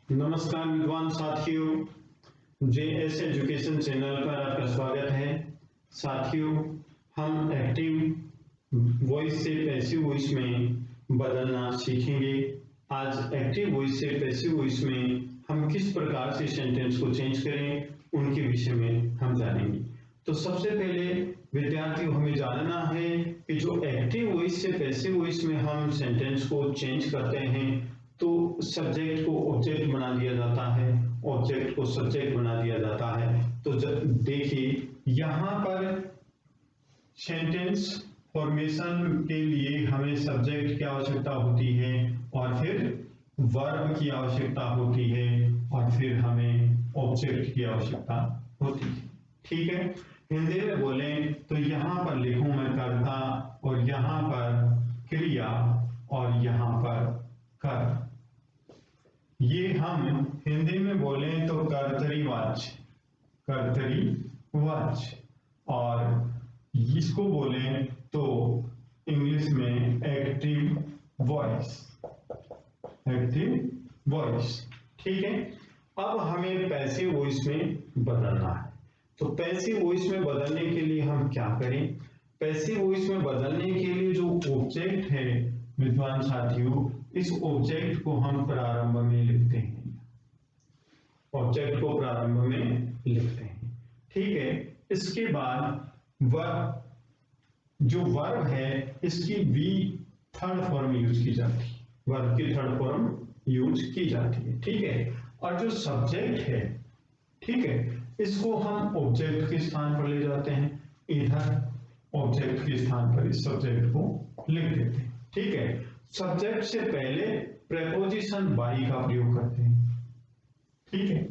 नमस्कार विद्वान साथियों, जेएस एजुकेशन चैनल पर आपका स्वागत है। साथियों, हम एक्टिव वॉइस से पैसिव वॉइस में बदलना सीखेंगे। आज एक्टिव वॉइस से पैसिव वॉइस में हम किस प्रकार से सेंटेंस को चेंज करें उनके विषय में हम जानेंगे। तो सबसे पहले विद्यार्थियों हमें जानना है कि जो एक्टिव वॉइस से पैसिव वॉइस में हम सेंटेंस को चेंज करते हैं तो सब्जेक्ट को ऑब्जेक्ट बना दिया जाता है, ऑब्जेक्ट को सब्जेक्ट बना दिया जाता है। तो देखिए यहाँ पर सेंटेंस फॉर्मेशन के लिए हमें सब्जेक्ट की आवश्यकता होती है और फिर वर्ब की आवश्यकता होती है और फिर हमें ऑब्जेक्ट की आवश्यकता होती है। ठीक है, हिंदी में बोले तो यहाँ पर लिखूं मैं कर्ता और यहाँ पर क्रिया और यहाँ पर कर। ये हम हिंदी में बोले तो कर्तरीवाच्य, कर्तरीवाच्य, और इसको बोले तो इंग्लिश में एक्टिव वॉइस, एक्टिव वॉइस। ठीक है, अब हमें पैसिव वॉइस में बदलना है। तो पैसिव वॉइस में बदलने के लिए हम क्या करें? पैसिव वॉइस में बदलने के लिए जो ऑब्जेक्ट है विद्वान साथियों, इस ऑब्जेक्ट को हम प्रारंभ में लिखते हैं, ऑब्जेक्ट को प्रारंभ में लिखते हैं। ठीक है, इसके बाद वर्ब, जो वर्ब है इसकी वी थर्ड फॉर्म यूज की जाती है, वर्ब की थर्ड फॉर्म यूज की जाती है। ठीक है, और जो सब्जेक्ट है, ठीक है, इसको हम ऑब्जेक्ट के स्थान पर ले जाते हैं, इधर ऑब्जेक्ट के स्थान पर इस सब्जेक्ट को लिख देते हैं। ठीक है, सब्जेक्ट से पहले प्रेपोजिशन बाई का प्रयोग करते हैं। ठीक है,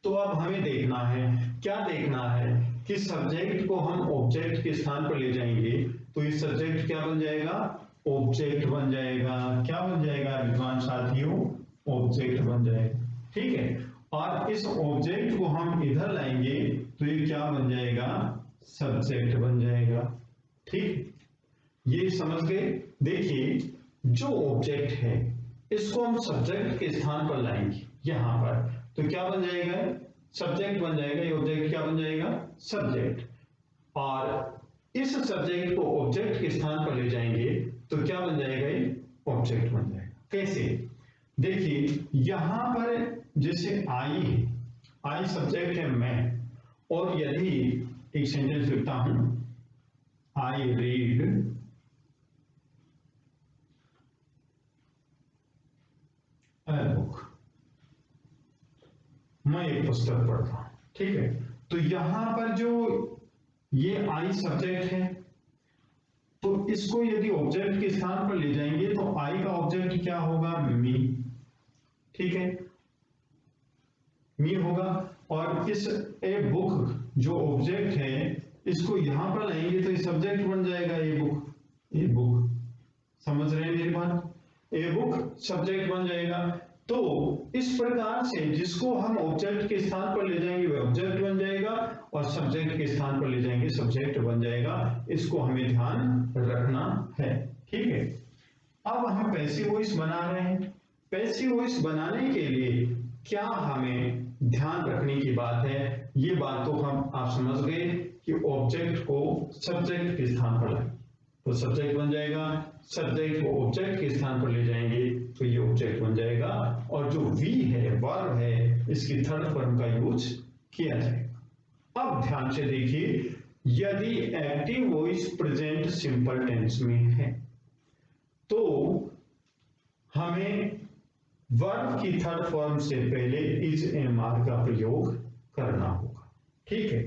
तो अब हमें देखना है, क्या देखना है कि सब्जेक्ट को हम ऑब्जेक्ट के स्थान पर ले जाएंगे तो ये सब्जेक्ट क्या बन जाएगा? ऑब्जेक्ट बन जाएगा। क्या बन जाएगा विद्वान साथियों? ऑब्जेक्ट बन जाएगा। ठीक है, और इस ऑब्जेक्ट को हम इधर लाएंगे तो ये क्या बन जाएगा? सब्जेक्ट बन जाएगा। ठीक, ये समझ गए? देखिए, जो ऑब्जेक्ट है इसको हम सब्जेक्ट के स्थान पर लाएंगे यहां पर, तो क्या बन जाएगा? सब्जेक्ट बन जाएगा। ये ऑब्जेक्ट क्या बन जाएगा? सब्जेक्ट। और इस सब्जेक्ट को ऑब्जेक्ट के स्थान पर ले जाएंगे तो क्या बन जाएगा? ये ऑब्जेक्ट बन जाएगा। कैसे? देखिए, यहां पर जैसे आई है, आई सब्जेक्ट है मैं, और यदि एक सेंटेंस लिखता हूं, आई रीड बुक, मैं एक पुस्तक पढ़ता हूं। ठीक है, तो यहां पर जो ये आई सब्जेक्ट है, तो इसको यदि ऑब्जेक्ट के स्थान पर ले जाएंगे तो आई का ऑब्जेक्ट क्या होगा? मी। ठीक है, मी होगा। और इस ए बुक जो ऑब्जेक्ट है इसको यहां पर लाएंगे तो ये सब्जेक्ट बन जाएगा, ए बुक। ए बुक, समझ रहे हैं मेरी बात? ए बुक सब्जेक्ट बन जाएगा। तो इस प्रकार से जिसको हम ऑब्जेक्ट के स्थान पर ले जाएंगे वह ऑब्जेक्ट बन जाएगा और सब्जेक्ट के स्थान पर ले जाएंगे सब्जेक्ट बन जाएगा। इसको हमें ध्यान रखना है। ठीक है, अब हम पैसिव वॉइस बना रहे हैं। पैसिव वॉइस बनाने के लिए क्या हमें ध्यान रखने की बात है? ये बात तो हम आप समझ गए कि ऑब्जेक्ट को सब्जेक्ट के स्थान पर लाएं तो सब्जेक्ट बन जाएगा, सब्जेक्ट को ऑब्जेक्ट के स्थान पर ले जाएंगे तो ये ऑब्जेक्ट बन जाएगा, और जो वी है, वर्ब है, इसकी थर्ड फॉर्म का यूज किया जाएगा। अब ध्यान से देखिए, यदि active voice present simple tense में है तो हमें वर्ब की थर्ड फॉर्म से पहले इज एम आर का प्रयोग करना होगा। ठीक है,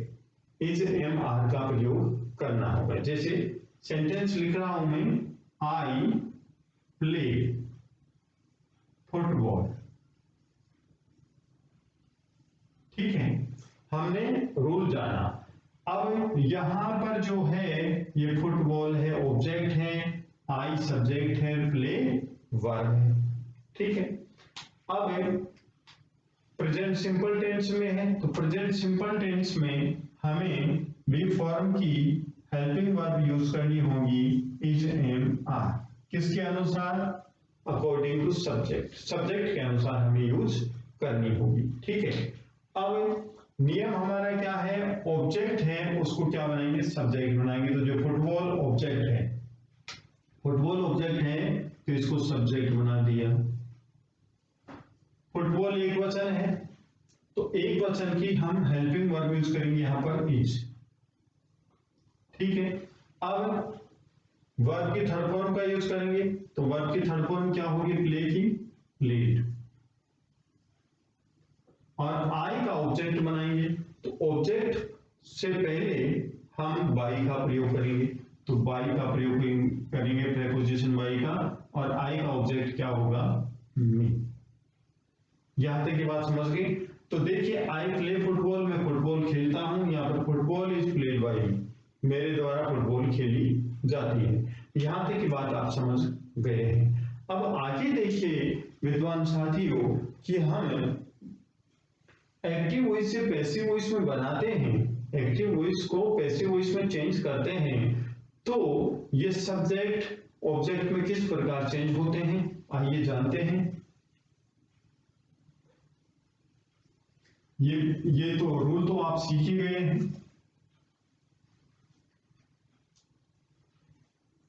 इज एम आर का प्रयोग करना होगा। जैसे सेंटेंस लिख रहा हूं मैं, आई प्ले फुटबॉल। ठीक है, हमने रूल जाना। अब यहां पर जो है ये फुटबॉल है, ऑब्जेक्ट है, आई सब्जेक्ट है, प्ले वर्ब है। ठीक है, अब प्रेजेंट सिंपल टेंस में है तो प्रेजेंट सिंपल टेंस में हमें बी फॉर्म की हेल्पिंग वर्ब यूज करनी होगी, इज एम आर। किसके अनुसार? अकॉर्डिंग टू सब्जेक्ट, सब्जेक्ट के अनुसार हमें यूज करनी होगी। ठीक है, अब नियम हमारा क्या है, ऑब्जेक्ट है उसको क्या बनाएंगे, सब्जेक्ट बनाएंगे। तो जो फुटबॉल ऑब्जेक्ट है, फुटबॉल ऑब्जेक्ट है तो इसको सब्जेक्ट बना दिया। फुटबॉल एक वचन है तो एक वचन की हम हेल्पिंग वर्ब यूज करेंगे यहां पर इज। ठीक है, अब वर्ब की थर्ड फॉर्म का यूज करेंगे तो वर्ब की थर्ड फॉर्म क्या होगी, प्ले की प्लेड। और आई का ऑब्जेक्ट बनाएंगे तो ऑब्जेक्ट से पहले हम बाई का प्रयोग करेंगे, तो बाई का प्रयोग करेंगे प्रेपोजिशन बाई का, और आई का ऑब्जेक्ट क्या होगा, मी। यहां तक की बात समझ गई। तो देखिए, आई प्ले फुटबॉल, मैं फुटबॉल खेलता हूं, यहाँ पर फुटबॉल इज प्लेड बाई मी, मेरे द्वारा फुटबॉल खेली जाती है। यहां तक की बात आप समझ गए हैं। अब आगे देखिए विद्वान साथियों कि हम एक्टिव वॉइस से पैसिव वॉइस में बनाते हैं, एक्टिव वॉइस को पैसिव वॉइस में चेंज करते हैं, तो ये सब्जेक्ट ऑब्जेक्ट में किस प्रकार चेंज होते हैं, आइए जानते हैं। ये तो रूल तो आप सीख ही गए हैं।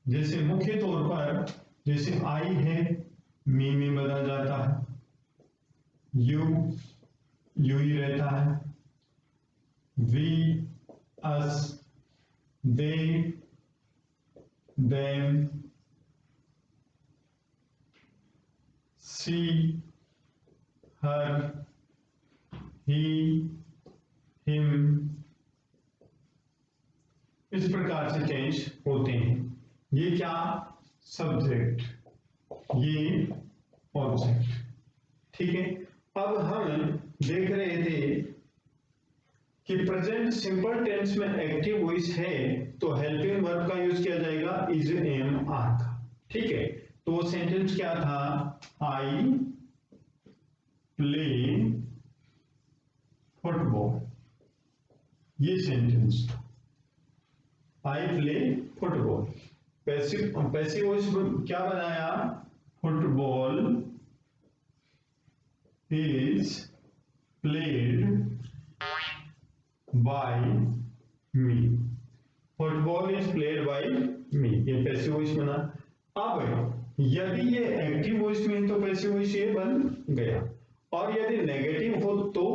जैसे मुख्य तौर पर जैसे आई है मी में बदल जाता है, यू ही रहता है, we us they them she her he him, इस प्रकार से चेंज होते हैं। ये क्या, सब्जेक्ट, ये ऑब्जेक्ट। ठीक है, अब हम देख रहे थे कि प्रेजेंट सिंपल टेंस में एक्टिव वॉइस है तो हेल्पिंग वर्ब का यूज किया जाएगा इज, एम, आर का। ठीक है, तो वो सेंटेंस क्या था, आई प्ले फुटबॉल, ये सेंटेंस था, I play football. Passive voice क्या बनाया, football is played by me, football is played by me, ये पैसिव वॉइस बना। अब यदि ये एक्टिव वॉइस में है तो पैसिव वॉइस ये बन गया, और यदि नेगेटिव हो तो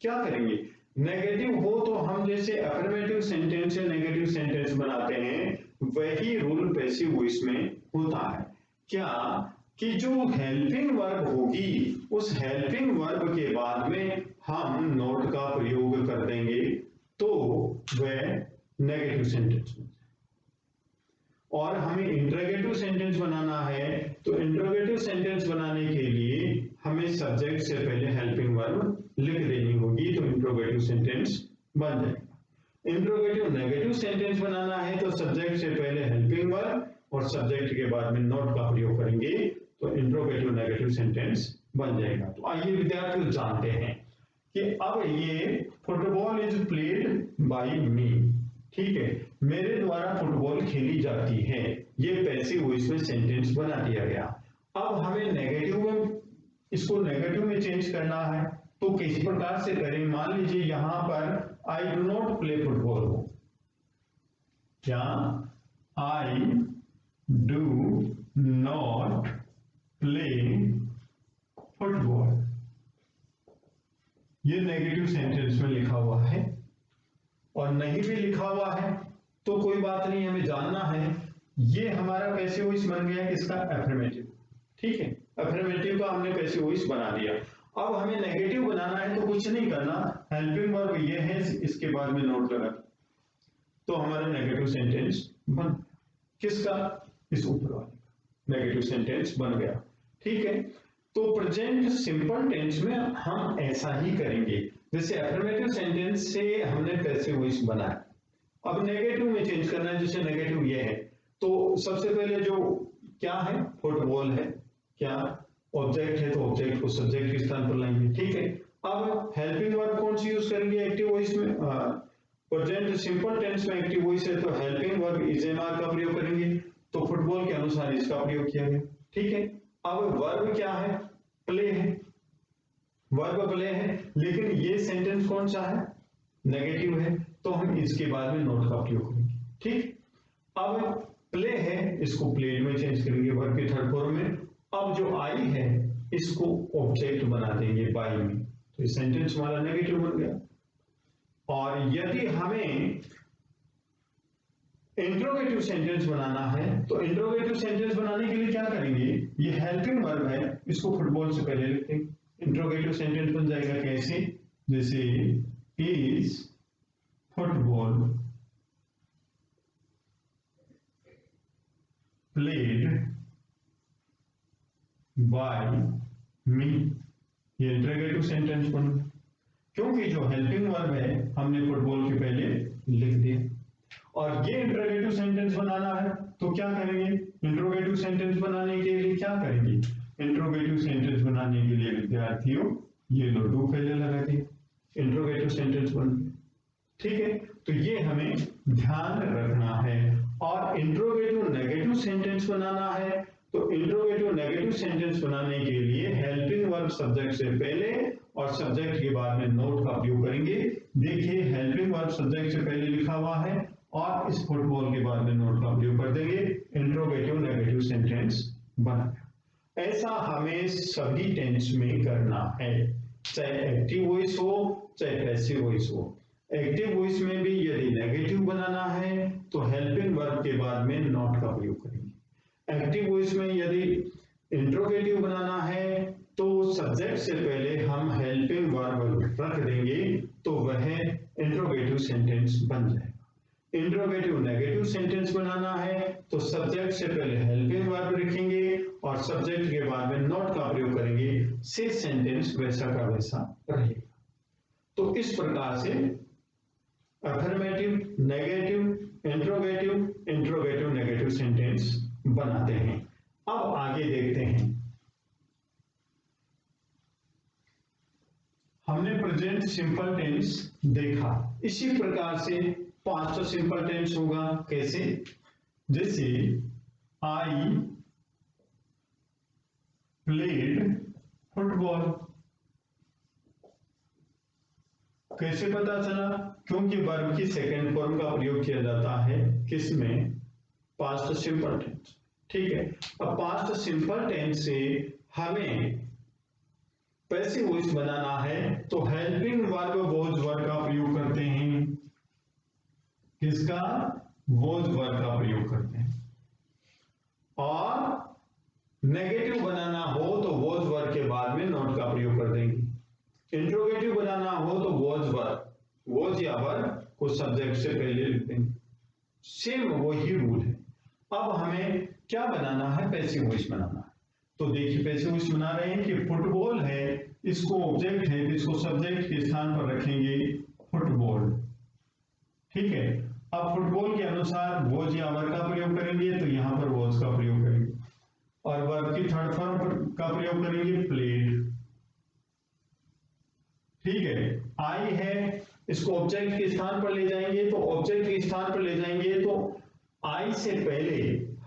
क्या करेंगे, नेगेटिव हो तो हम जैसे अफर्मेटिव सेंटेंस या नेगेटिव सेंटेंस बनाते हैं वही रूल पैसिव वॉइस में होता है। क्या कि जो हेल्पिंग वर्ब होगी उस हेल्पिंग वर्ब के बाद में हम नोट का प्रयोग कर देंगे तो वह नेगेटिव सेंटेंस बन जाए। और हमें इंट्रोगेटिव सेंटेंस बनाना है तो इंट्रोगेटिव सेंटेंस बनाने के लिए हमें सब्जेक्ट से पहले हेल्पिंग वर्ब लिख देनी होगी, तो इंट्रोगेटिव सेंटेंस बन जाएगा। इंट्रोगेटिव नेगेटिव सेंटेंस बनाना है तो सब्जेक्ट से पहले हेल्पिंग वर्ब और सब्जेक्ट के बाद में नोट का प्रयोग करेंगे तो इंट्रोगेटिव नेगेटिव सेंटेंस बन जाएगा। तो आइए विद्यार्थी जानते हैं कि अब ये फुटबॉल इज प्लेड बाय मी, ठीक है, मेरे द्वारा फुटबॉल खेली जाती है, ये पैसिव वॉइस में सेंटेंस बना दिया गया। अब हमें नेगेटिव में, इसको नेगेटिव में चेंज करना है तो किस प्रकार से करें, मान लीजिए यहां पर I do not play football हो, क्या I do not play football, ये नेगेटिव सेंटेंस में लिखा हुआ है। और नहीं भी लिखा हुआ है तो कोई बात नहीं, हमें जानना है ये हमारा पैसिव वॉइस बन गया किसका, अफर्मेटिव। ठीक है, अफर्मेटिव का हमने पैसिव वॉइस बना दिया। अब हमें नेगेटिव बनाना है तो कुछ नहीं करना, हेल्पिंग वर्ब ये है, इसके बाद में नोट लगा तो हमारा नेगेटिव सेंटेंस बन, किसका, इस ऊपर वाले नेगेटिव सेंटेंस बन गया। ठीक है, तो प्रेजेंट सिंपल टेंस में हम ऐसा ही करेंगे, जैसे अफर्मेटिव सेंटेंस से हमने पैसिव वॉइस बनाया, अब नेगेटिव में चेंज करना है, जैसे नेगेटिव ये है तो सबसे पहले जो क्या है, फुटबॉल है, क्या ऑब्जेक्ट है तो ऑब्जेक्ट को सब्जेक्ट के स्थान पर लाएंगे। ठीक है, अब हेल्पिंग वर्ब कौन सी यूज करेंगे एक्टिव वॉइस में, प्रेजेंट सिंपल टेंस में एक्टिव वॉइस है तो helping verb is am are का प्रयोग करेंगे, तो फुटबॉल के अनुसार इसका प्रयोग किया गया। ठीक है, अब वर्ब क्या है? प्ले है, वर्ब प्ले है, लेकिन ये सेंटेंस कौन सा है? नेगेटिव है, तो हम इसके बाद में नोट का उपयोग करेंगे। ठीक, अब प्ले है, इसको प्लेड में चेंज करेंगे वर्ब के थर्ड फॉर्म में। अब जो आई है इसको ऑब्जेक्ट बना देंगे बाई में, तो ये सेंटेंस हमारा नेगेटिव बन गया। और यदि हमें इंट्रोगेटिव सेंटेंस बनाना है तो इंट्रोगेटिव सेंटेंस बनाने के लिए क्या करेंगे? ये हेल्पिंग वर्ब है, इसको फुटबॉल से पहले लिखते हैं। इंट्रोगेटिव सेंटेंस बन जाएगा कैसे? जैसे is football played by me, ये इंट्रोगेटिव सेंटेंस बन, क्योंकि जो हेल्पिंग वर्ब है हमने फुटबॉल के पहले लिख दिया। और ये इंट्रोगेटिव सेंटेंस बनाना है तो क्या करेंगे? इंट्रोगेटिव सेंटेंस बनाने के लिए क्या करेंगे? इंट्रोगेटिव सेंटेंस बनाने के लिए विद्यार्थियों ये लो डू पहले लगा दिए, इंट्रोगेटिव सेंटेंस बन, ठीक है। तो ये हमें ध्यान रखना है। और इंट्रोगेटिव नेगेटिव सेंटेंस बनाना है तो इंट्रोगेटिव नेगेटिव सेंटेंस बनाने के लिए हेल्पिंग वर्ब सब्जेक्ट से पहले और सब्जेक्ट के बाद में नोट का उपयोग करेंगे। देखिए हेल्पिंग वर्ब सब्जेक्ट से पहले लिखा हुआ है और इस फुटबॉल के बाद में नोट का उपयोग कर देंगे, इंट्रोगेटिव नेगेटिव सेंटेंस बना गया। ऐसा हमें सभी टेंस में करना है, चाहे एक्टिव वॉइस हो चाहे पैसिव वॉइस हो। एक्टिव वॉइस में भी यदि नेगेटिव बनाना है तो हेल्पिंग वर्ब के बाद में नॉट का प्रयोग करेंगे। एक्टिव वॉइस में यदि इंट्रोगेटिव बनाना है तो सब्जेक्ट से पहले हम हेल्पिंग वर्ब रख देंगे तो वह इंट्रोगेटिव सेंटेंस बन जाएगा। इंट्रोगेटिव नेगेटिव सेंटेंस बनाना है तो सब्जेक्ट से पहले हेल्पिंग वर्ब लिखेंगे और सब्जेक्ट के बाद में नॉट का प्रयोग करेंगे, से सेंटेंस वैसा का वैसा रहेगा। तो इस प्रकार से affirmative, negative, interrogative negative sentence बनाते हैं। अब आगे देखते हैं, हमने प्रेजेंट सिंपल टेंस देखा, इसी प्रकार से पास्ट सिंपल टेंस होगा। कैसे? जैसे आई प्लेड फुटबॉल, कैसे पता चला? क्योंकि वर्ब की सेकेंड फॉर्म का प्रयोग किया जाता है किसमें? पास्ट सिंपल टेंस, ठीक है। अब पास्ट सिंपल टेंस से हमें पैसिव वॉइस बनाना है तो हेल्पिंग वर्ब वॉज वर्ब का प्रयोग करते हैं। किसका? वॉज वर्ब का प्रयोग करते हैं। और नेगेटिव बनाना हो तो वॉज वर्ब के बाद में नॉट का प्रयोग कर देंगे। इंट्रोगेटिव बनाना हो तो वॉज वर्ब, वॉज या वर्ब को सब्जेक्ट से पहले लिख देंगे। सेम वही रूल है। अब हमें क्या बनाना है? पैसिव वॉइस बनाना है। तो देखिए पैसिव वॉइस बना रहे हैं कि फुटबॉल है, इसको ऑब्जेक्ट है तो इसको सब्जेक्ट के स्थान पर रखेंगे फुटबॉल, ठीक है। अब फुटबॉल के अनुसार वॉज या वर्ब का प्रयोग करेंगे तो यहां पर वॉज का प्रयोग करेंगे और वर्ब की थर्ड फॉर्म का प्रयोग करेंगे प्लेड, ठीक है। आई है, इसको ऑब्जेक्ट के स्थान पर ले जाएंगे तो ऑब्जेक्ट के स्थान पर ले जाएंगे तो आई से पहले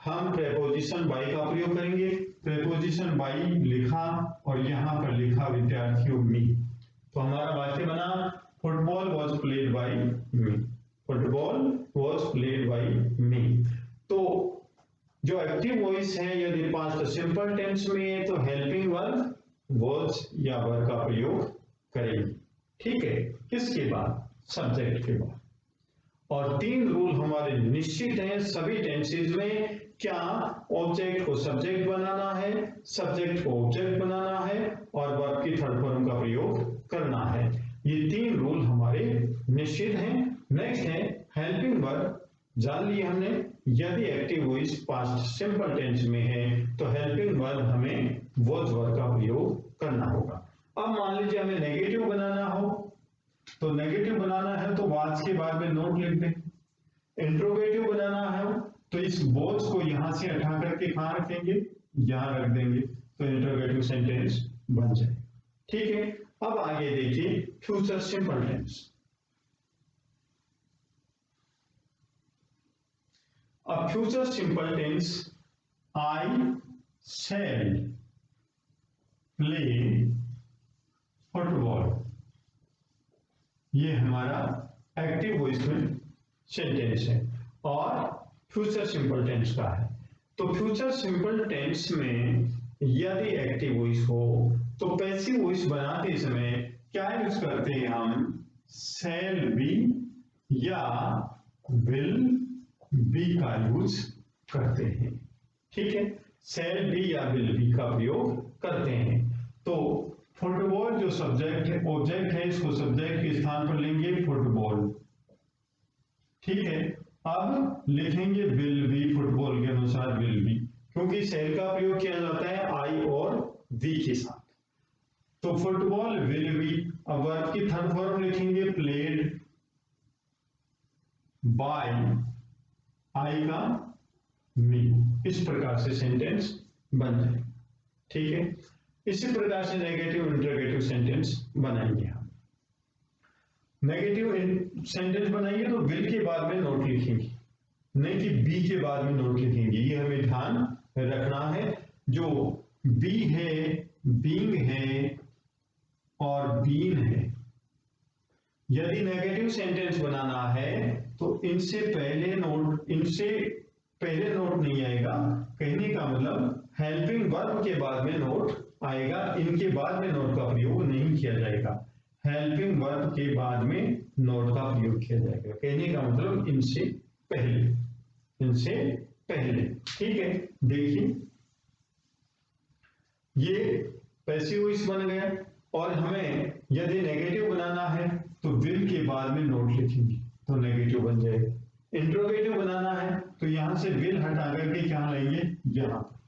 हम प्रेपोजिशन बाई का प्रयोग करेंगे। प्रेपोजिशन बाई लिखा और यहां पर लिखा विद्यार्थियों मी, तो हमारा वाक्य बना football was played by me, football was played by me. तो जो एक्टिव वॉइस है यदि पास्ट सिंपल टेंस में है तो हेल्पिंग वर्ब वॉज या वर्ब का प्रयोग करेंगे, ठीक है। किसके बाद? सब्जेक्ट के बाद। और तीन रूल हमारे निश्चित हैं सभी टेंसेज में। क्या? ऑब्जेक्ट को सब्जेक्ट बनाना है, सब्जेक्ट को ऑब्जेक्ट बनाना है और वर्ब की थर्ड फॉर्म का प्रयोग करना है। ये तीन रूल हमारे निश्चित हैं। नेक्स्ट है हेल्पिंग वर्ब, जान लिए हमने। यदि active voice past simple tense में है तो हेल्पिंग वर्ब हमें वॉज वर्ब का प्रयोग करना होगा। अब मान लीजिए हमें नेगेटिव बनाना हो तो नेगेटिव बनाना है तो वाज के बाद में नोट लिख दें। इंट्रोगेटिव बनाना है तो इस वॉज को यहां से हटा करके कहां रखेंगे? यहां रख देंगे तो इंट्रोगेटिव सेंटेंस बन जाए, ठीक है। अब आगे देखिए फ्यूचर सिंपल टेंस। अब future simple tense I said play football, ये हमारा एक्टिव वॉइस में सेंटेंस है और फ्यूचर सिंपल टेंस का है। तो फ्यूचर सिंपल टेंस में यदि एक्टिव वॉइस हो तो पैसिव वॉइस बनाते समय क्या यूज करते हैं हम, शैल बी या विल बी का यूज करते हैं। ठीक है, शैल बी या विल बी का प्रयोग करते हैं। तो फुटबॉल जो सब्जेक्ट है, ऑब्जेक्ट है, इसको सब्जेक्ट के स्थान पर लेंगे फुटबॉल। ठीक है, अब लिखेंगे विल बी, फुटबॉल के अनुसार विल बी, क्योंकि शैल का प्रयोग किया जाता है आई और वी के साथ। तो फुटबॉल विल बी, अब वर्ब की थर्ड फॉर्म लिखेंगे प्लेड बाय आई का मी। इस प्रकार से सेंटेंस बन जाए। ठीक है, इसी प्रकार से नेगेटिव इंटरोगेटिव सेंटेंस बनाएंगे हम। नेगेटिव सेंटेंस बनाएंगे तो विल के बाद में नोट लिखेंगे, नहीं कि बी के बाद में नोट लिखेंगे। ये हमें ध्यान रखना है। जो बी है, बीइंग है और बीन है, यदि नेगेटिव सेंटेंस बनाना है तो इनसे पहले नोट नहीं आएगा। कहने का मतलब हेल्पिंग वर्ब के बाद में नोट आएगा, इनके बाद में नोट का प्रयोग नहीं किया जाएगा। हेल्पिंग वर्ब के बाद में नोट का प्रयोग किया जाएगा। कहने का मतलब इनसे पहले। ठीक है, देखिए ये पैसिव वॉइस बन गया। और हमें यदि नेगेटिव बनाना है तो विल के बाद में नोट लिखेंगे तो नेगेटिव बन जाएगा। इंट्रोगेटिव बनाना है तो यहां से विल हटा करके क्या लेंगे, यहां पर,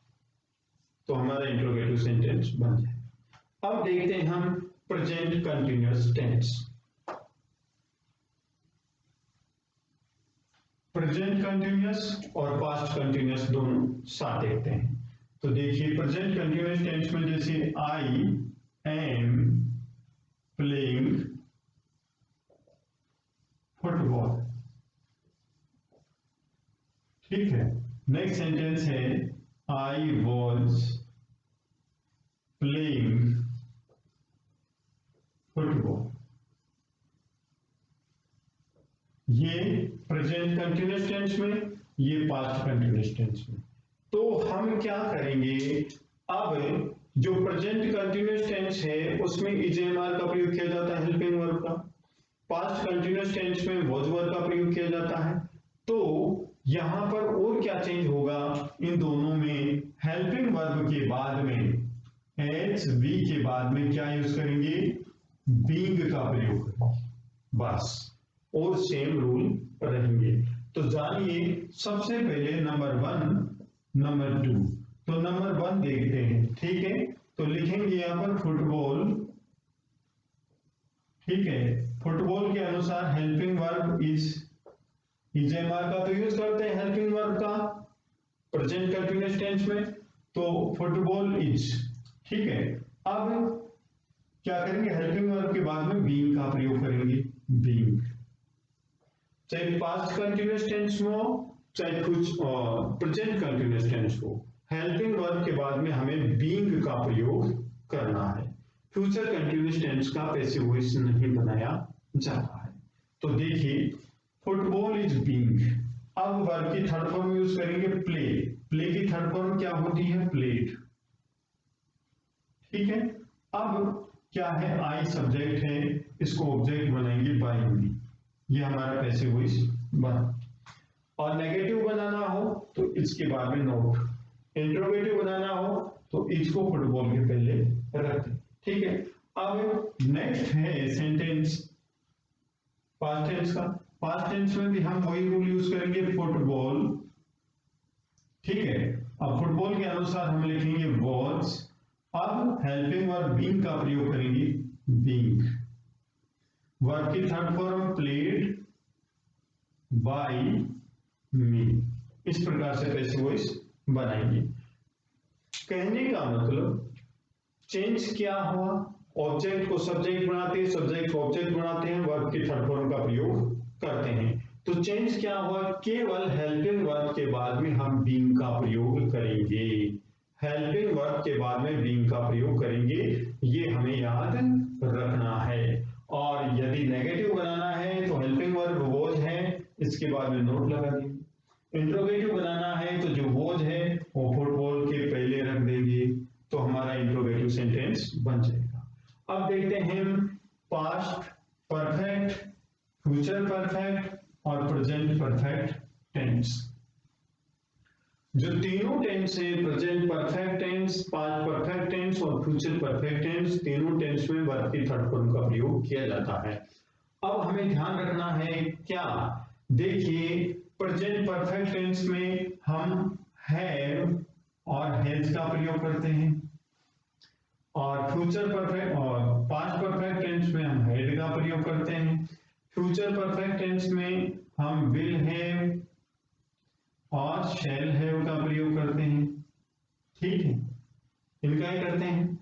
तो हमारा इंट्रोगेटिव सेंटेंस बन जाएगा। अब देखते हैं हम present continuous tense. Present continuous और पास्ट कंटिन्यूअस दोनों साथ देखते हैं। तो देखिए प्रेजेंट कंटिन्यूअस टेंस में जैसे आई एम प्लेइंग फुटबॉल। ठीक है, नेक्स्ट सेंटेंस है आई वॉज प्लेइंग फुटबॉल। ये प्रेजेंट कंटिन्यूअस टेंस में, ये पास्ट कंटिन्यूअस टेंस में। तो हम क्या करेंगे, अब जो प्रेजेंट कंटिन्यूअस टेंस है उसमें इजेएमआर का प्रयोग किया जाता है हेल्पिंग वर्ब का। पास्ट कंटिन्यूअस टेंस में वॉज वर्ब का प्रयोग किया जाता है। तो यहां पर और क्या चेंज होगा, इन दोनों में हेल्पिंग वर्ब के बाद में एच वी के बाद में क्या यूज करेंगे, बीइंग का प्रयोग करेंगे बस, और सेम रूल रहेंगे। तो जानिए सबसे पहले नंबर 1, नंबर 2। तो नंबर 1 देखते हैं। ठीक है, तो लिखेंगे यहां पर फुटबॉल। ठीक है, फुटबॉल के अनुसार हेल्पिंग वर्ब इजेएमआर का तो यूज करते हैं हेल्पिंग वर्ब का प्रेजेंट कंटिन्यूअस टेंस में, तो फुटबॉल इज। ठीक है, अब क्या करेंगे, हेल्पिंग वर्ब के बाद में बीइंग का प्रयोग करेंगे, बीइंग। चाहे पास्ट कंटिन्यूअस टेंस में हो चाहे कुछ प्रेजेंट कंटिन्यूअस टेंस हो, हेल्पिंग वर्ब के बाद में हमें बीइंग का प्रयोग करना है। फ्यूचर कंटिन्यूअस टेंस का पैसिव वॉइस नहीं बनाया जाता है। तो देखिए फुटबॉल इज बीइंग। अब वर्ब की थर्ड फॉर्म यूज करेंगे प्ले। प्ले की थर्ड फॉर्म क्या होती है, प्लेड। ठीक है, अब क्या है, आई सब्जेक्ट है, इसको ऑब्जेक्ट बनाएंगे बाय मी। ये हमारा पैसिव वॉइस बना। और नेगेटिव बनाना हो तो इसके बाद में नोट, इंट्रोगेटिव बनाना हो तो इसको फुटबॉल के पहले रखते। ठीक है, अब नेक्स्ट है सेंटेंस पास्ट टेंस का। पास्ट टेंस में भी हम वही रूल यूज करेंगे, फुटबॉल। ठीक है, अब फुटबॉल के अनुसार हम लिखेंगे वॉज। अब हेल्पिंग वर्ब बीइंग का प्रयोग करेंगे, बीइंग। वर्ब की थर्ड फॉर्म प्लेड बाय मी। इस प्रकार से पैसिव वॉइस बनाएंगे। कहने का मतलब चेंज क्या हुआ, ऑब्जेक्ट को सब्जेक्ट बनाते हैं, सब्जेक्ट को ऑब्जेक्ट बनाते हैं, वर्ब की थर्ड फॉर्म का प्रयोग करते हैं। तो चेंज क्या हुआ, केवल हेल्पिंग वर्ब के बाद में हम बीइंग का प्रयोग करेंगे। हेल्पिंग वर्ब के बाद में बीइंग का प्रयोग करेंगे, ये हमें याद रखना है। और यदि नेगेटिव बनाना है तो हेल्पिंग वर्ब वॉज है, इसके बाद में नोट लगा देंगे। इंट्रोगेटिव बनाना है तो जो वॉज है वो फुटबॉल के पहले रख देंगे, तो हमारा इंट्रोगेटिव सेंटेंस बन जाएगा। अब देखते हैं पास्ट परफेक्ट, फ्यूचर परफेक्ट और प्रेजेंट परफेक्ट टेंस। जो तीनों टेंस है, present perfect tense, past perfect tense और फ्यूचर परफेक्ट टेंस, तीनों टेंस में वर्ब की थर्ड फॉर्म का प्रयोग किया जाता है। अब हमें ध्यान रखना है क्या, देखिए प्रेजेंट परफेक्ट टेंस में हम हैव और हैज का प्रयोग करते हैं, और फ्यूचर परफेक्ट और पास्ट परफेक्ट टेंस में हम हैड का प्रयोग करते हैं। फ्यूचर परफेक्ट टेंस में हम विल हैव और शैल हैव का प्रयोग करते हैं, ठीक है, इनका ही करते हैं।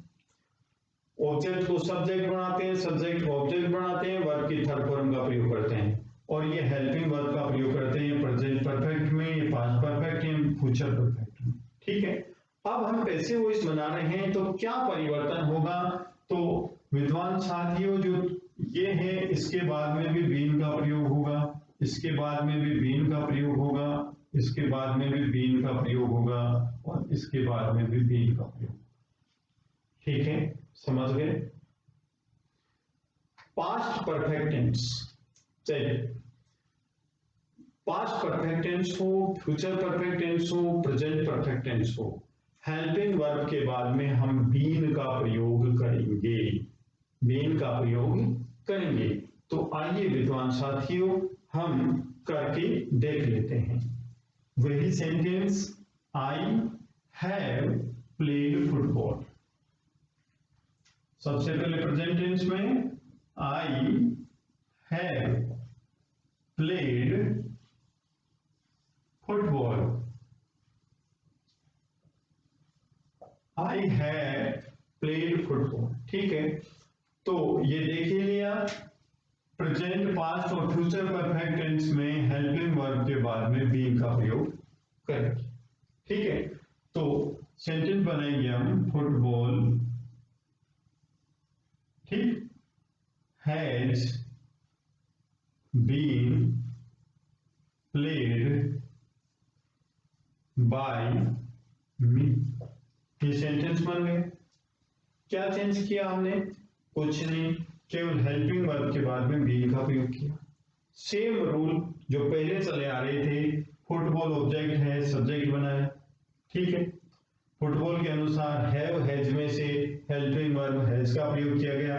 ऑब्जेक्ट को सब्जेक्ट बनाते हैं, सब्जेक्ट को ऑब्जेक्ट बनाते हैं, वर्ब की थर्ड फॉर्म का प्रयोग करते हैं, और ये हेल्पिंग वर्ब का प्रयोग करते हैं प्रेजेंट परफेक्ट में, ये पास्ट परफेक्ट में, फ्यूचर परफेक्ट में, ठीक है। अब हम पैसिव वॉइस बना रहे हैं तो क्या परिवर्तन होगा, तो विद्वान साथियों जो ये है इसके बाद में भी बीन का प्रयोग होगा, इसके बाद में भी बीन का प्रयोग होगा, इसके बाद में भी बीन का प्रयोग होगा, और इसके बाद में भी बीन का प्रयोग, ठीक है, समझ गए। पास्ट परफेक्ट टेंस, चलिए पास्ट परफेक्ट टेंस हो, फ्यूचर परफेक्ट टेंस हो, प्रेजेंट परफेक्ट टेंस हो, हेल्पिंग वर्ब के बाद में हम बीन का प्रयोग करेंगे, बीन का प्रयोग करेंगे। तो आइए विद्वान साथियों हम करके देख लेते हैं। वही sentence, I have played football. सबसे पहले प्रेजेंट टेंस में I have played football, I have played football, ठीक है। तो ये देख ही लिया, प्रेजेंट, पास्ट और फ्यूचर परफेक्ट टेंस में हेल्पिंग वर्ब के बाद में बीइंग का प्रयोग करेंगे, ठीक है। तो सेंटेंस बनाएंगे हम, फुटबॉल, ठीक, has been played by me, ये सेंटेंस बन गए। क्या चेंज किया हमने, कुछ नहीं, केवल हेल्पिंग वर्ब के बाद में बीइंग का प्रयोग किया। सेम रूल जो पहले चले आ रहे थे, फुटबॉल ऑब्जेक्ट है, सब्जेक्ट बनाया, ठीक है। फुटबॉल के अनुसार हैव हैज में से हेल्पिंग वर्ब हैज का प्रयोग किया गया,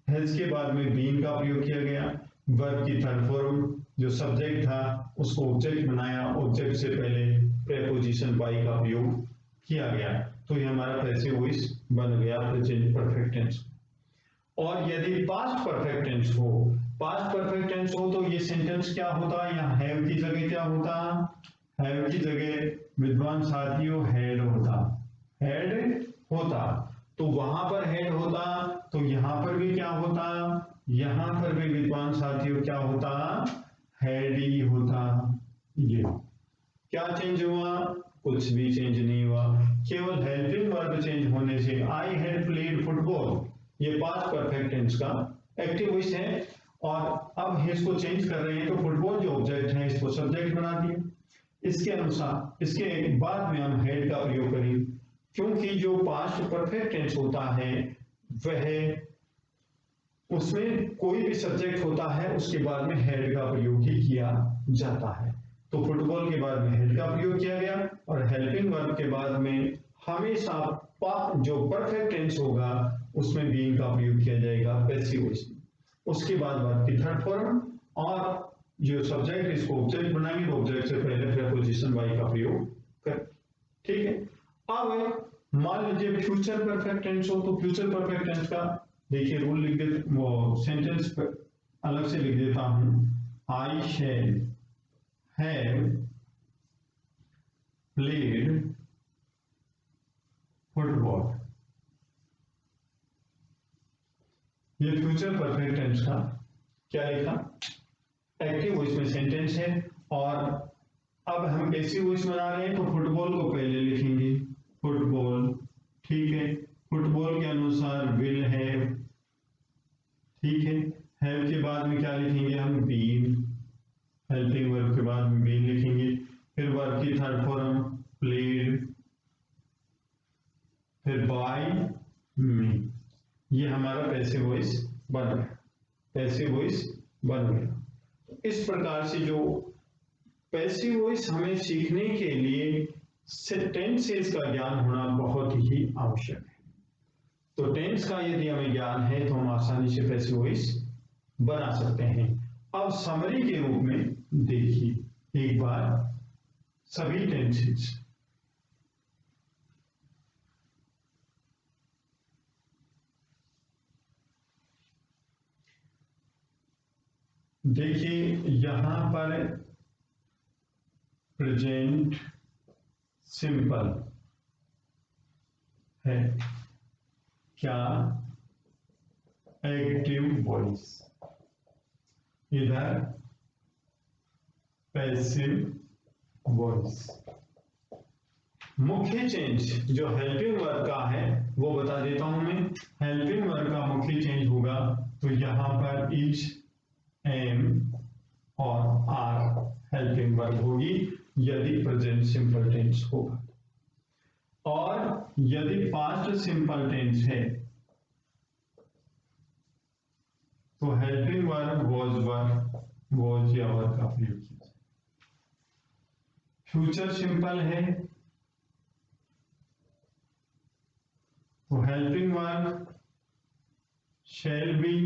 हैज के बाद में बीइंग का प्रयोग किया गया, वर्ब की थर्ड फॉर्म जो सब्जेक्ट था उसको ऑब्जेक्ट बनाया, ऑब्जेक्ट से पहले प्रेपोजिशन बाय का प्रयोग किया गया, तो ये हमारा पैसिव वॉइस बन गया प्रेजेंट परफेक्ट टेंस। और यदि पास्ट परफेक्ट टेंस हो, पास्ट परफेक्ट टेंस हो तो ये सेंटेंस क्या होता, यहाँ हैव की जगह क्या होता, हैव की जगह विद्वान साथियों हैड होता, हैड होता, तो वहां पर हैड होता, तो यहां पर भी क्या होता, यहां पर भी विद्वान साथियों क्या होता, हैड ही होता। ये क्या चेंज हुआ, कुछ भी चेंज नहीं हुआ, केवल हेल्पिंग वर्ब चेंज होने से आई हैड प्लेड फुटबॉल, ये पास्ट परफेक्ट टेंस का एक्टिव वॉइस है, और अब इसको चेंज कर रहे हैं तो फुटबॉल जो ऑब्जेक्ट है इसको सब्जेक्ट बना दिया। इसके अनुसार इसके बाद में हम हैड का प्रयोग करेंगे, क्योंकि जो पास्ट परफेक्ट टेंस होता है वह उसमें कोई भी सब्जेक्ट होता है उसके बाद में हैड का प्रयोग ही किया जाता है, तो फुटबॉल के बाद में हेड का प्रयोग किया गया, और हेल्पिंग वर्ब के बाद में हमेशा जो परफेक्ट टेंस होगा उसमें बीइंग का प्रयोग किया जाएगा पैसिव वॉइस में। उसके बाद वर्ब की थर्ड फॉर्म, और जो सब्जेक्ट इसको ऑब्जेक्ट बनाएंगे, ऑब्जेक्ट से पहले प्रेपोजिशन बाय का प्रयोग कर, ठीक है। अब मान लीजिए फ्यूचर परफेक्ट टेंस हो, तो फ्यूचर परफेक्ट टेंस का देखिए रूल लिख देते, वो सेंटेंस अलग से लिख देता हूं, आई शैल have played football, ये फ्यूचर परफेक्ट टेंस का क्या लिखा, एक्टिव वॉइस में सेंटेंस है, और अब हम पैसिव वॉइस बना रहे हैं तो फुटबॉल को पहले लिखेंगे, फुटबॉल, ठीक है। फुटबॉल के अनुसार विल हैव, ठीक है। हैव के बाद में क्या लिखेंगे हम, बीन, हेल्पिंग वर्ब के बाद में बीन लिखेंगे। फिर वर्ब की थर्ड फॉर्म प्लेड, फिर बाय मी। ये हमारा पैसिव वॉइस बन गया, पैसिव वॉइस बन गया। इस प्रकार से जो पैसिव वॉइस हमें सीखने के लिए टेंसेस का ज्ञान होना बहुत ही आवश्यक है। तो टेंस का यदि हमें ज्ञान है तो हम आसानी से पैसिव वॉइस बना सकते हैं। अब समरी के रूप में देखिए एक बार सभी टेंसेस। देखिए यहां पर प्रेजेंट सिंपल है, क्या एक्टिव वॉइस, इधर पैसिव वॉइस। मुख्य चेंज जो हेल्पिंग वर्ब का है वो बता देता हूं मैं। हेल्पिंग वर्ब का मुख्य चेंज होगा तो यहां पर इज, एम और आर हेल्पिंग वर्ब होगी यदि प्रेजेंट सिंपल टेंस होगा। और यदि पास्ट सिंपल टेंस है तो हेल्पिंग वर्ब वॉज या वर का प्रयोग किया। फ्यूचर सिंपल है तो हेल्पिंग वर्ब शैल बी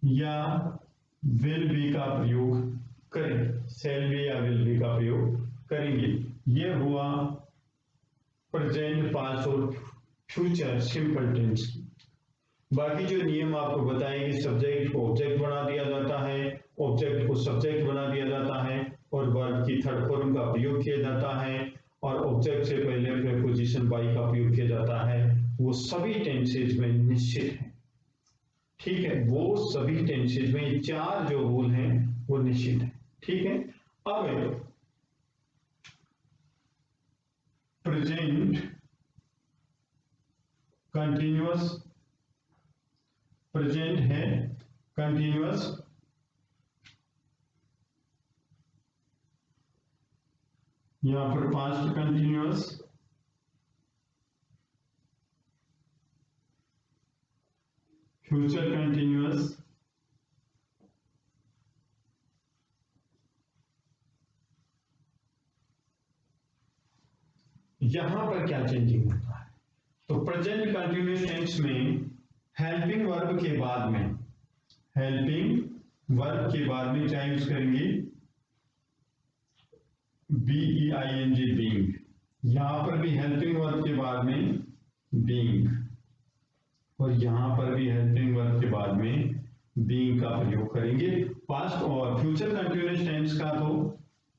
या विल बी का प्रयोग करेंगे, शैल बी या विल बी का प्रयोग करेंगे। ये हुआ प्रेजेंट, पास्ट और फ्यूचर सिंपल टेंस की। बाकी जो नियम आपको बताएंगे, सब्जेक्ट को ऑब्जेक्ट बना दिया जाता है, ऑब्जेक्ट को सब्जेक्ट बना दिया जाता है और वर्ब की थर्ड फॉर्म का प्रयोग किया जाता है और ऑब्जेक्ट से पहले प्रीपोजिशन बाई का प्रयोग किया जाता है, वो सभी टेंसेज में निश्चित है, ठीक है। वो सभी टेंसेज में चार जो रूल हैं वो निश्चित है, ठीक है। अब प्रेजेंट कंटिन्यूअस, प्रेजेंट है कंटिन्यूअस, यहां पर पास्ट कंटिन्यूअस, फ्यूचर कंटिन्यूअस, यहां पर क्या चेंजिंग होता है तो प्रेजेंट कंटिन्यूअस टेंस में हेल्पिंग वर्ब के बाद में, हेल्पिंग वर्ब के बाद में क्या यूज करेंगे, बीईआईएनजी, बीइंग। यहां पर भी हेल्पिंग वर्ब के बाद में बीइंग और यहां पर भी हेल्पिंग वर्ब के बाद में बीइंग का प्रयोग करेंगे। पास्ट और फ्यूचर कंटिन्यूअस टेंस का तो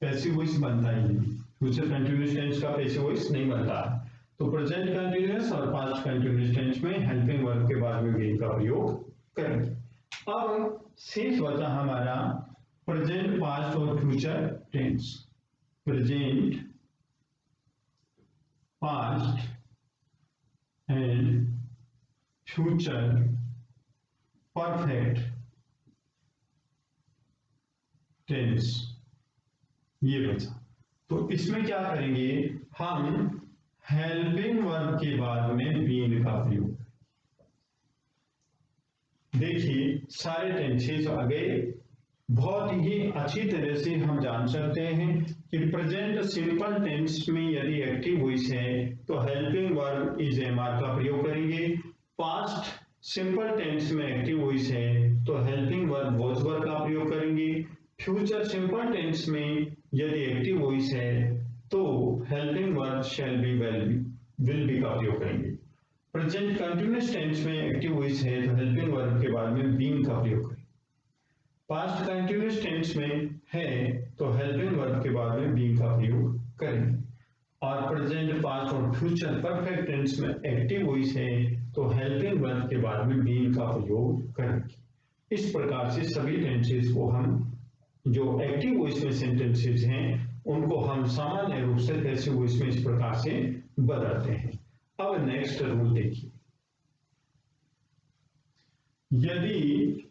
पैसिव वॉइस बनता ही नहीं, फ्यूचर कंटिन्यूअस टेंस का पैसिव वॉइस नहीं बनता। तो प्रेजेंट कंटिन्यूअस और पास्ट कंटिन्यूअस टेंस में हेल्पिंग वर्ब के बाद में बीइंग का प्रयोग करेंगे। अब शेष बचा हमारा प्रेजेंट, पास्ट और future tense. Present, past and future perfect tense, ये बचा। तो इसमें क्या करेंगे, हम हेल्पिंग वर्ब के बाद में बीन का प्रयोग। देखिए सारे टेंसेस आ गए। बहुत ही अच्छी तरह से हम जान सकते हैं कि प्रेजेंट सिंपल टेंस में यदि एक्टिव वॉइस है तो हेल्पिंग वर्ब इज एमआर का प्रयोग करेंगे। पास्ट सिंपल टेंस में एक्टिव वॉइस है तो हेल्पिंग वर्ब वॉज वर्ब का प्रयोग करेंगे। फ्यूचर सिंपल टेंस में यदि एक्टिव वॉइस है तो helping verb shall be, will be का प्रयोग करेंगे। प्रेजेंट कंटिन्यूअस टेंस में एक्टिव वॉइस है तो हेल्पिंग वर्ब के बाद में बीइंग का प्रयोग करेंगे। पास्ट कंटिन्यूअस टेंस में है तो हेल्पिंग वर्ब के बाद में बीइंग का प्रयोग करेंगे। और प्रेजेंट, पास्ट और फ्यूचर परफेक्ट टेंस में एक्टिव वॉइस है तो हेल्पिंग वर्ब के बाद में बीइंग का प्रयोग करेंगे। इस प्रकार से सभी टेंसेस को हम, जो एक्टिव वॉइस में सेंटेंसेस हैं, उनको हम सामान्य रूप से पैसिव वॉइस में इस प्रकार से बदलते हैं। अब नेक्स्ट रूल देखिए, यदि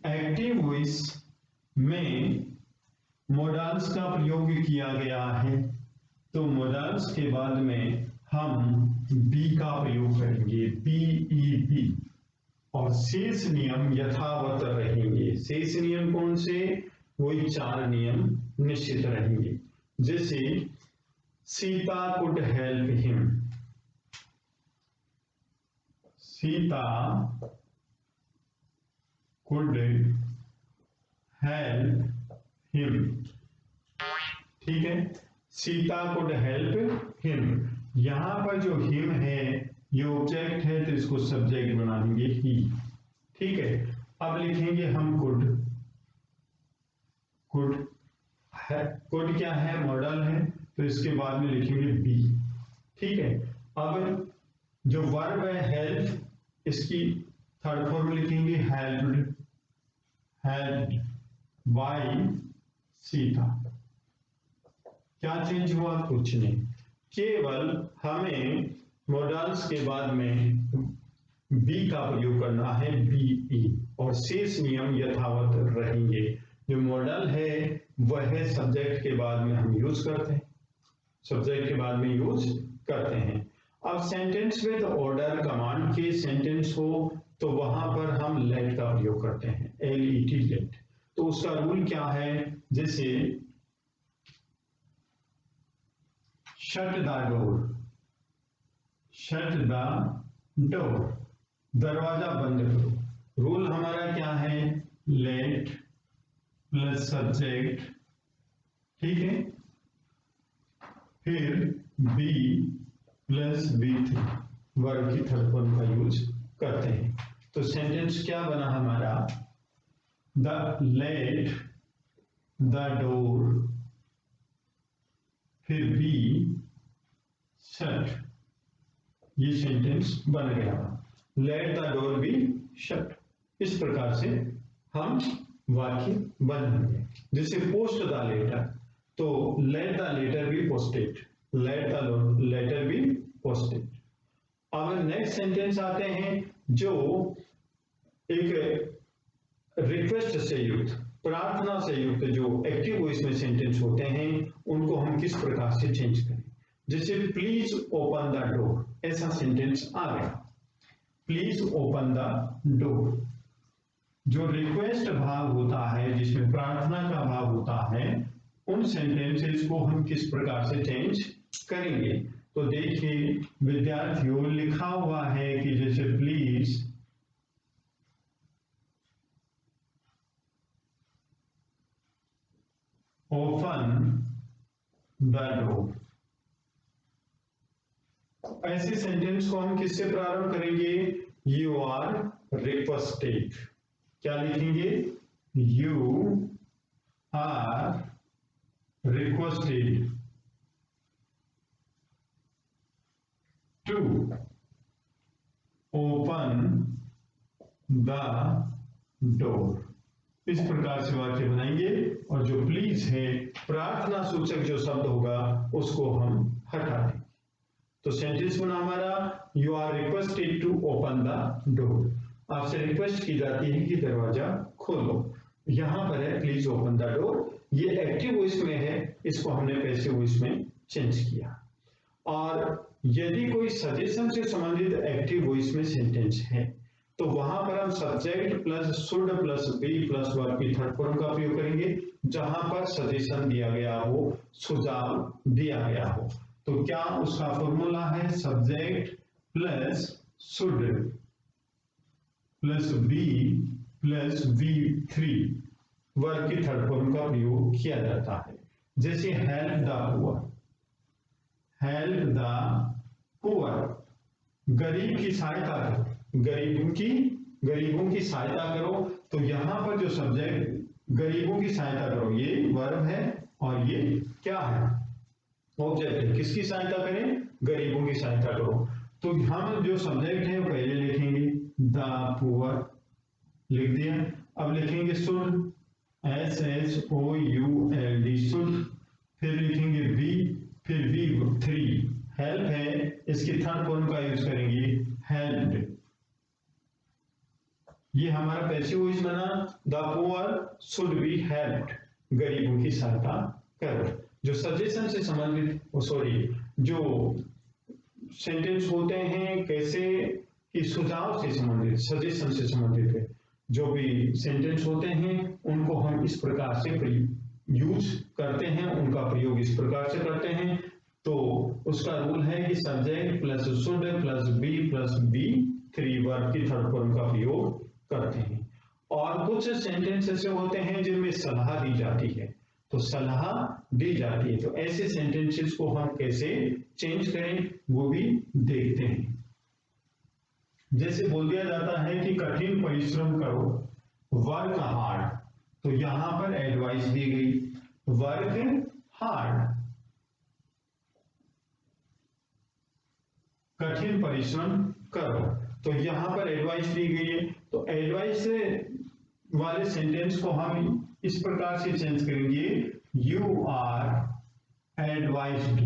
एक्टिव वॉइस में मोडाल्स का प्रयोग किया गया है तो मोडाल्स के बाद में हम बी का प्रयोग करेंगे, बी ई बी, और शेष नियम यथावत रहेंगे। शेष नियम कौन से? वही 4 नियम निश्चित रहेंगे। जैसे Sita could help him, Sita could help him, ठीक है। सीता कुड हेल्प हिम, यहां पर जो हिम है ये ऑब्जेक्ट है तो इसको सब्जेक्ट बना देंगे ही, ठीक है। अब लिखेंगे हम कुड, कुड क्या है? मॉडल है, तो इसके बाद में लिखेंगे बी, ठीक है। अब जो वर्ब है हेल्प, इसकी थर्ड फॉर्म लिखेंगे हेल्प्ड, हेल्प्ड बाय सीता। क्या चेंज हुआ? कुछ नहीं, केवल हमें मॉडल्स के बाद में बी का प्रयोग करना है, बी ई, और शेष नियम यथावत रहेंगे। जो मॉडल है वह है सब्जेक्ट के बाद में हम यूज करते हैं, सब्जेक्ट के बाद में यूज करते हैं। अब सेंटेंस विद ऑर्डर कमांड के सेंटेंस हो तो वहां पर हम लेट का प्रयोग करते हैं, LET लेट। तो उसका रूल क्या है? जैसे shut the door, shut the door, दरवाजा बंद करो। रूल हमारा क्या है? लेट प्लस सब्जेक्ट, ठीक है, फिर बी प्लस B3, वर्ब की थर्ड फॉर्म का यूज करते हैं। तो सेंटेंस क्या बना हमारा? द लेट द डोर, फिर बी शट, ये सेंटेंस बन गया। Let the door be shut, इस प्रकार से हम वाक्य बनाएंगे। जैसे पोस्ट द लेटर, तो let the letter be posted, let the letter be posted. अब नेक्स्ट सेंटेंस आते हैं जो एक रिक्वेस्ट से युक्त, प्रार्थना से युक्त जो एक्टिव वॉइस में सेंटेंस होते हैं उनको हम किस प्रकार से चेंज करें। जैसे प्लीज ओपन द डोर, ऐसा सेंटेंस आ गया, प्लीज ओपन द डोर। जो रिक्वेस्ट भाग होता है, जिसमें प्रार्थना का भाग होता है, उन सेंटेंसेस को हम किस प्रकार से चेंज करेंगे। तो देखिए विद्यार्थियों, लिखा हुआ है कि जैसे प्लीज ओपन द डोर, ऐसे सेंटेंस को हम किससे प्रारंभ करेंगे? यू आर रिक्वेस्टेड, क्या लिखेंगे? You are requested to open the door, इस प्रकार से वाक्य बनाएंगे। और जो प्लीज है, प्रार्थना सूचक जो शब्द होगा उसको हम हटा देंगे। तो सेंटेंस बना हमारा, you are requested to open the door, आपसे रिक्वेस्ट की जाती है कि दरवाजा खोलो। यहां पर है प्लीज ओपन द डोर, ये एक्टिव वॉइस में है, इसको हमने पैसिव वॉइस में चेंज किया। और यदि कोई सजेशन से संबंधित एक्टिव वॉइस में सेंटेंस है तो वहां पर हम subject plus should plus be plus verb की थर्ड फॉर्म का प्रयोग करेंगे, जहां पर सजेशन दिया गया हो, सुझाव दिया गया हो। तो क्या उसका फॉर्मूला है? Subject plus should plus be plus V3, verb की थर्ड फॉर्म का प्रयोग किया जाता है। जैसे help the poor, help the poor, गरीब की सहायता करो, गरीबों की सहायता करो। तो यहां पर जो सब्जेक्ट गरीबों की सहायता करो, ये वर्ब है और ये क्या है? ऑब्जेक्ट है। किसकी सहायता करें? गरीबों की सहायता करो। तो हम जो सब्जेक्ट है वो पहले लिखेंगे द पुअर, लिख दिया। अब लिखेंगे शुड, SHOULD, शुड, फिर लिखेंगे बी, फिर V3 हेल्प है, इसकी थर्ड फॉर्म का यूज करेंगे हेल्प्ड। ये हमारा पैसिव वॉइस बना, the poor should be helped, गरीबों की सहायता करो। जो सजेशन से संबंधित, सॉरी, जो सेंटेंस होते हैं कैसे कि सुझाव से संबंधित, सजेशन से संबंधित है, जो भी सेंटेंस होते हैं उनको हम इस प्रकार से यूज करते हैं, उनका प्रयोग इस प्रकार से करते हैं। तो उसका रूल है कि subject plus should plus be three verb की थर्ड फॉर्म का प्रयोग करते हैं। और कुछ सेंटेंस ऐसे होते हैं जिनमें सलाह दी जाती है, तो सलाह दी जाती है, तो ऐसे सेंटेंसेस को हम कैसे चेंज करें वो भी देखते हैं। जैसे बोल दिया जाता है कि कठिन परिश्रम करो, वर्क हार्ड, तो यहां पर एडवाइस दी गई वर्क हार्ड, कठिन परिश्रम करो, तो यहां पर एडवाइस दी गई है। तो एडवाइस वाले सेंटेंस को हम इस प्रकार से चेंज करेंगे, you are advised,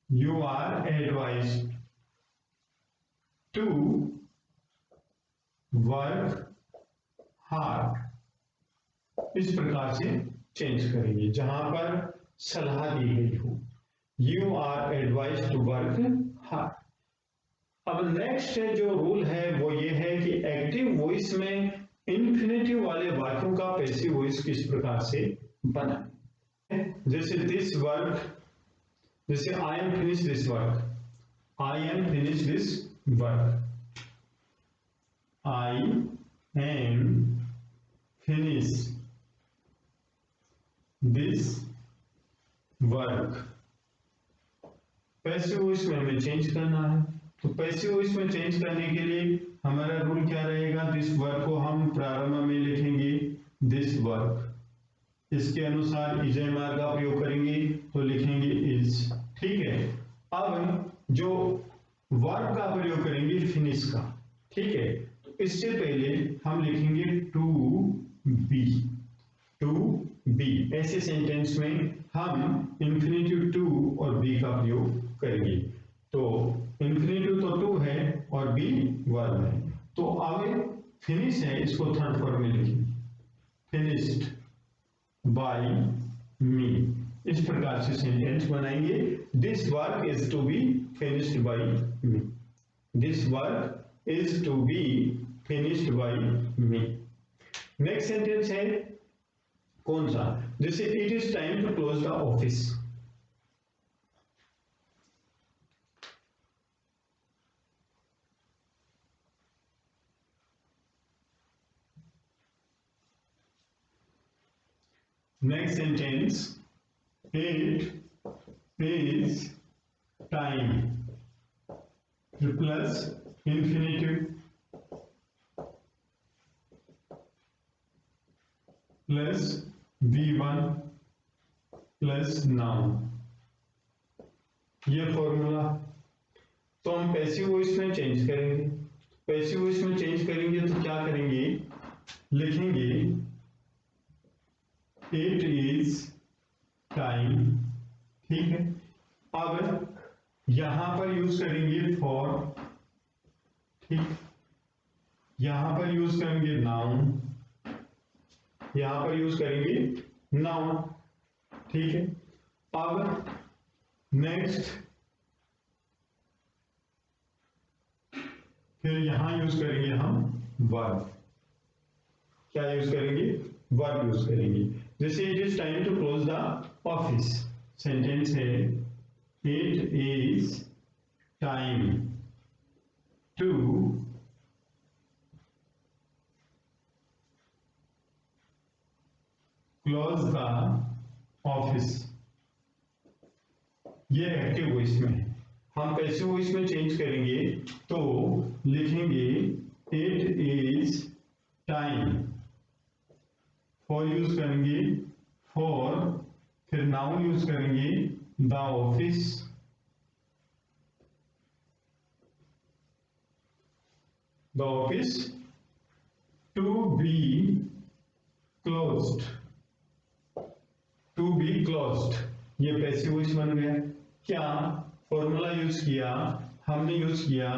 you are advised to work hard, इस प्रकार से चेंज करेंगे जहां पर सलाह दी गई हो, you are advised to work hard. अब नेक्स्ट जो रूल है वो ये है कि एक्टिव वॉइस में इंफिनिटिव वाले वाक्यों का पैसिव वॉइस किस प्रकार से बना। जैसे दिस वर्क, जैसे I am finish this work, I am finish this work, I am finish this work. Passive voice में हमें चेंज करना है, तो पैसिव वॉइस में चेंज करने के लिए हमारा रूल क्या रहेगा, दिस वर्क को हम प्रारंभ में लिखेंगे दिस वर्क, इसके अनुसार इजेमार का प्रयोग करेंगे तो लिखेंगे इज, ठीक है। अब जो वर्ब का प्रयोग करेंगे फिनिश का, ठीक है, तो इससे पहले हम लिखेंगे टू बी, टू बी, ऐसे सेंटेंस में हम इंफिनिटिव टू और बी का प्रयोग करेंगे। तो इंफिनिटिव तो टू है और बी वर्ब है, तो अब फिनिश है, इसको थर्ड फॉर्म में लिखेंगे फिनिश्ड बाय मी, इस प्रकार से सेंटेंस बनाएंगे, this work is to be finished by me, this work is to be finished by me. Next sentence है कौन सा, जैसे it is time to close the office, next sentence, it is time plus infinitive plus v1 plus noun, ये formula. तो हम passive voice में change करेंगे, passive voice में चेंज करेंगे तो क्या करेंगे, लिखेंगे इट इज टाइम, ठीक है। अब यहां पर यूज करेंगे फॉर, ठीक, यहां पर यूज करेंगे नाउन, यहां पर यूज करेंगे नाउन, ठीक है। अब नेक्स्ट फिर यहां यूज करेंगे हम वर्ब, क्या यूज करेंगे, वर्ब यूज करेंगे। जैसे it is time to close the office, sentence है it is time to close the office, ये एक्टिव वॉइस में है। हम पैसिव वॉइस में चेंज करेंगे तो लिखेंगे it is time, for use करेंगे फॉर, फिर नाउन यूज करेंगे the office, the office to be closed, to be closed, ये पैसिव वॉइस बन गया। क्या फॉर्मूला यूज किया, हमने यूज किया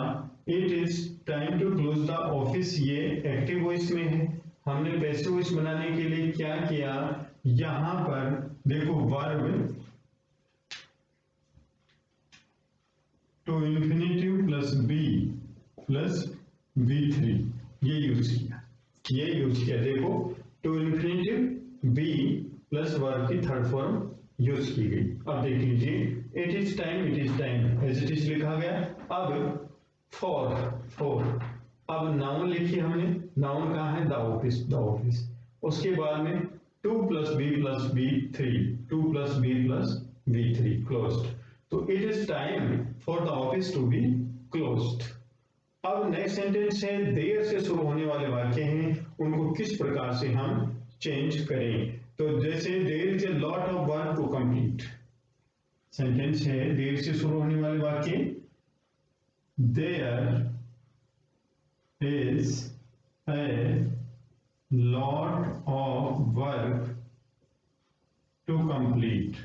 it is time to close the office, ये एक्टिव वॉइस में है। हमने पैसिव वॉइस बनाने के लिए क्या किया, यहां पर देखो verb to infinitive plus be plus V3 ये यूज किया, देखो to infinitive be plus verb की थर्ड फॉर्म यूज की गई। अब देख लीजिए it is time as it is लिखा गया। अब फॉर अब नाउन लिखी हमने, नाउन कहाँ है, द ऑफिस। उसके बाद में 2 + b + b3 2 + b + b3 closed. तो it is time for the office to be closed. अब नेक्स्ट सेंटेंस है देयर से शुरू होने वाले वाक्य हैं, उनको किस प्रकार से हम चेंज करें। तो जैसे there is a lot of work to complete, sentence है देयर से शुरू होने वाले वाक्य, there is a lot of work to complete,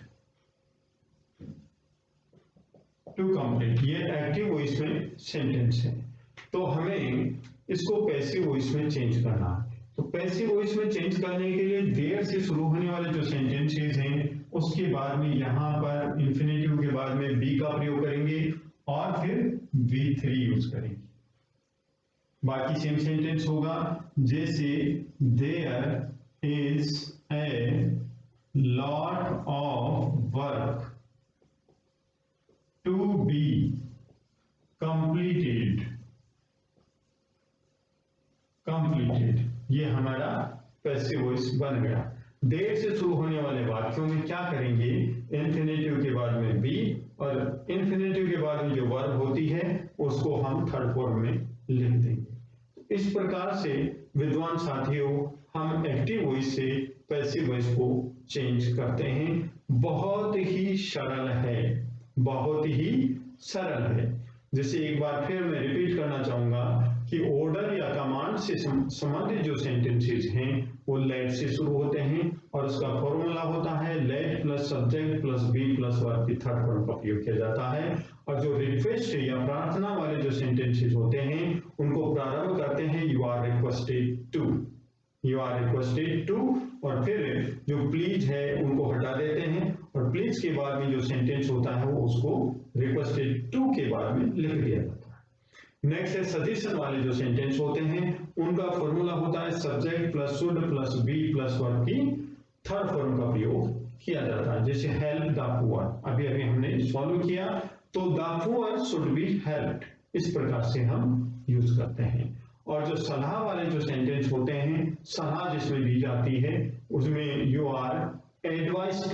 ये एक्टिव वॉइस में सेंटेंस है। तो हमें इसको पैसिव वॉइस में चेंज करना है। तो पैसिव वॉइस में चेंज करने के लिए देयर से शुरू होने वाले जो सेंटेंसेस हैं उसके बाद में यहां पर इंफिनिटिव के बाद में बी का प्रयोग करेंगे और फिर V3 यूज करेंगे। बाकी सेम सेंटेंस होगा, जैसे there is a lot of work to be completed, ये हमारा पैसिव वॉइस बन गया। देर से शुरू होने वाले वाक्यों में क्या करेंगे, इंफिनिटिव के बाद में बी और इंफिनिटिव के बाद में जो वर्ब होती है उसको हम थर्ड फॉर्म में लिख देंगे। इस प्रकार से विद्वान साथियों हम एक्टिव वॉइस से पैसिव वॉइस को चेंज करते हैं। बहुत ही सरल है। जैसे एक बार फिर मैं रिपीट करना चाहूंगा कि ऑर्डर या कमांड से संबंधित जो सेंटेंसेस हैं वो लेट से शुरू होते हैं और उसका फॉर्मूला होता है let plus subject plus be plus verb की थर्ड फॉर्म का प्रयोग किया जाता है। और जो रिक्वेस्ट या प्रार्थना वाले जो सेंटेंसेस होते हैं उनको प्रारंभ करते हैं यू आर रिक्वेस्टेड टू, और फिर जो प्लीज है उनको हटा देते हैं और प्लीज के बाद में जो सेंटेंस होता है वो उसको रिक्वेस्टेड टू के बाद में लिख दिया जाता है। नेक्स्ट है सजेशन वाले जो सेंटेंस होते हैं उनका फॉर्मूला होता है subject plus should plus be plus verb की थर्ड फॉर्म का प्रयोग किया जाता है। जैसे हेल्प द पुअर, अभी हमने फॉलो किया, तो the poor should be helped, इस प्रकार से हम यूज करते हैं। और जो सलाह वाले जो सेंटेंस होते हैं, सलाह जिसमें दी जाती है उसमें यू आर एडवाइस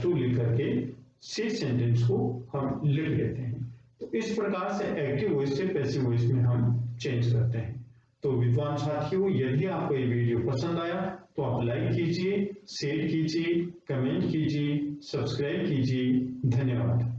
टू लिख करके सिक्स सेंटेंस को हम लिख देते हैं। तो इस प्रकार से एक्टिव वॉइस से पैसिव वॉइस में हम चेंज करते हैं। तो विद्वान साथियों, यदि आपको ये वीडियो पसंद आया तो आप लाइक कीजिए, शेयर कीजिए, कमेंट कीजिए, सब्सक्राइब कीजिए। धन्यवाद।